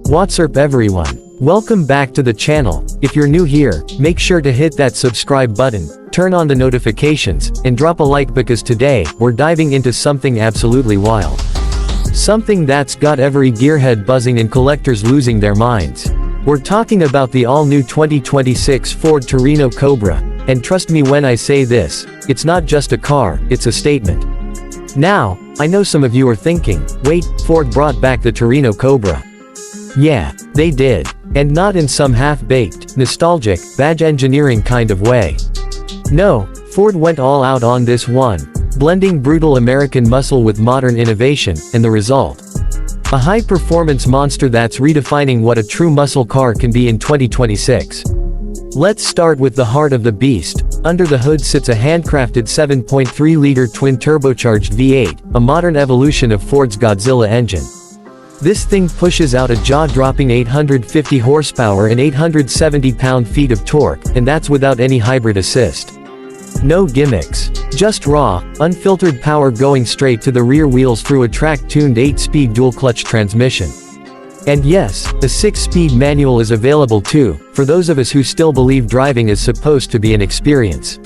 What's up everyone? Welcome back to the channel. If you're new here, make sure to hit that subscribe button, turn on the notifications, and drop a like because today, we're diving into something absolutely wild. Something that's got every gearhead buzzing and collectors losing their minds. We're talking about the all-new 2026 Ford Torino COBRA, and trust me when I say this, it's not just a car, it's a statement. Now, I know some of you are thinking, wait, Ford brought back the Torino COBRA. Yeah, they did. And not in some half-baked, nostalgic, badge engineering kind of way. No, Ford went all out on this one, blending brutal American muscle with modern innovation, and the result? A high-performance monster that's redefining what a true muscle car can be in 2026. Let's start with the heart of the beast. Under the hood sits a handcrafted 7.3-liter twin-turbocharged V8, a modern evolution of Ford's Godzilla engine. This thing pushes out a jaw-dropping 850 horsepower and 870 pound-feet of torque, and that's without any hybrid assist. No gimmicks. Just raw, unfiltered power going straight to the rear wheels through a track-tuned 8-speed dual-clutch transmission. And yes, a 6-speed manual is available too, for those of us who still believe driving is supposed to be an experience.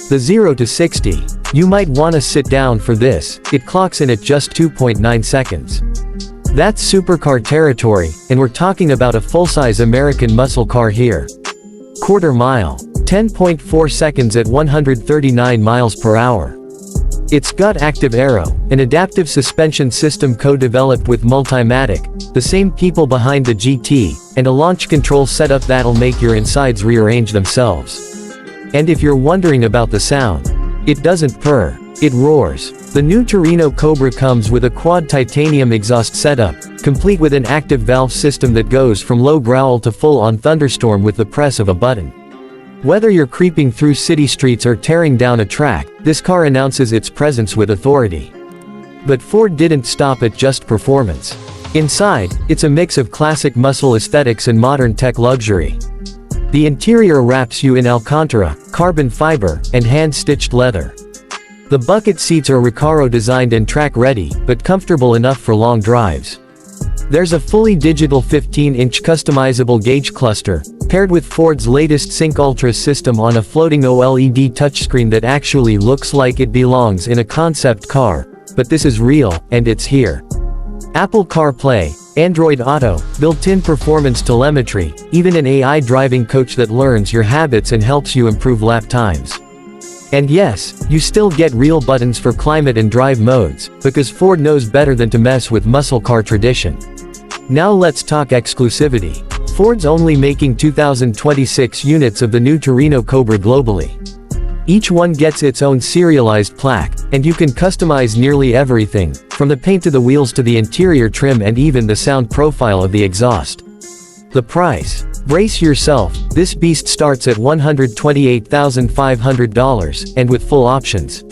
The 0 to 60. You might want to sit down for this, it clocks in at just 2.9 seconds. That's supercar territory, and we're talking about a full-size American muscle car here. Quarter mile. 10.4 seconds at 139 miles per hour. It's got active aero, an adaptive suspension system co-developed with Multimatic, the same people behind the GT, and a launch control setup that'll make your insides rearrange themselves. And if you're wondering about the sound, it doesn't purr, it roars. The new Torino COBRA comes with a quad titanium exhaust setup, complete with an active valve system that goes from low growl to full-on thunderstorm with the press of a button. Whether you're creeping through city streets or tearing down a track, this car announces its presence with authority. But Ford didn't stop at just performance. Inside, it's a mix of classic muscle aesthetics and modern tech luxury. The interior wraps you in Alcantara, carbon fiber, and hand-stitched leather. The bucket seats are Recaro designed and track-ready, but comfortable enough for long drives. There's a fully digital 15-inch customizable gauge cluster, paired with Ford's latest Sync Ultra system on a floating OLED touchscreen that actually looks like it belongs in a concept car, but this is real, and it's here. Apple CarPlay, Android Auto, built-in performance telemetry, even an AI driving coach that learns your habits and helps you improve lap times. And yes, you still get real buttons for climate and drive modes, because Ford knows better than to mess with muscle car tradition. Now let's talk exclusivity. Ford's only making 2026 units of the new Torino COBRA globally. Each one gets its own serialized plaque, and you can customize nearly everything, from the paint to the wheels to the interior trim and even the sound profile of the exhaust. The price? Brace yourself, this beast starts at $128,500, and with full options,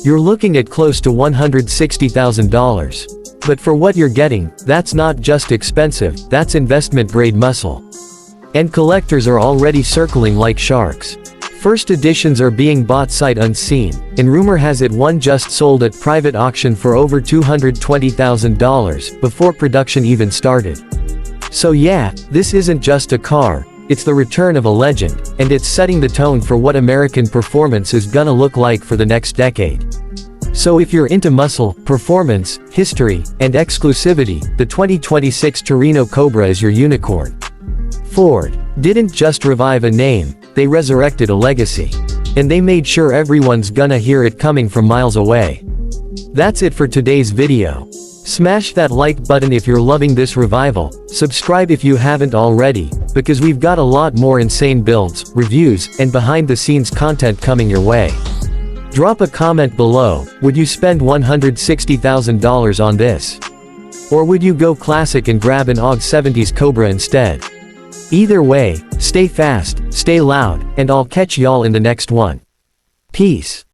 you're looking at close to $160,000. But for what you're getting, that's not just expensive, that's investment-grade muscle. And collectors are already circling like sharks. First editions are being bought sight unseen, and rumor has it one just sold at private auction for over $220,000, before production even started. So yeah, this isn't just a car, it's the return of a legend, and it's setting the tone for what American performance is gonna look like for the next decade. So if you're into muscle, performance, history, and exclusivity, the 2026 Torino COBRA is your unicorn. Ford didn't just revive a name, they resurrected a legacy. And they made sure everyone's gonna hear it coming from miles away. That's it for today's video. Smash that like button if you're loving this revival, subscribe if you haven't already, because we've got a lot more insane builds, reviews, and behind-the-scenes content coming your way. Drop a comment below, would you spend $160,000 on this? Or would you go classic and grab an AUG 70s COBRA instead? Either way, stay fast, stay loud, and I'll catch y'all in the next one. Peace.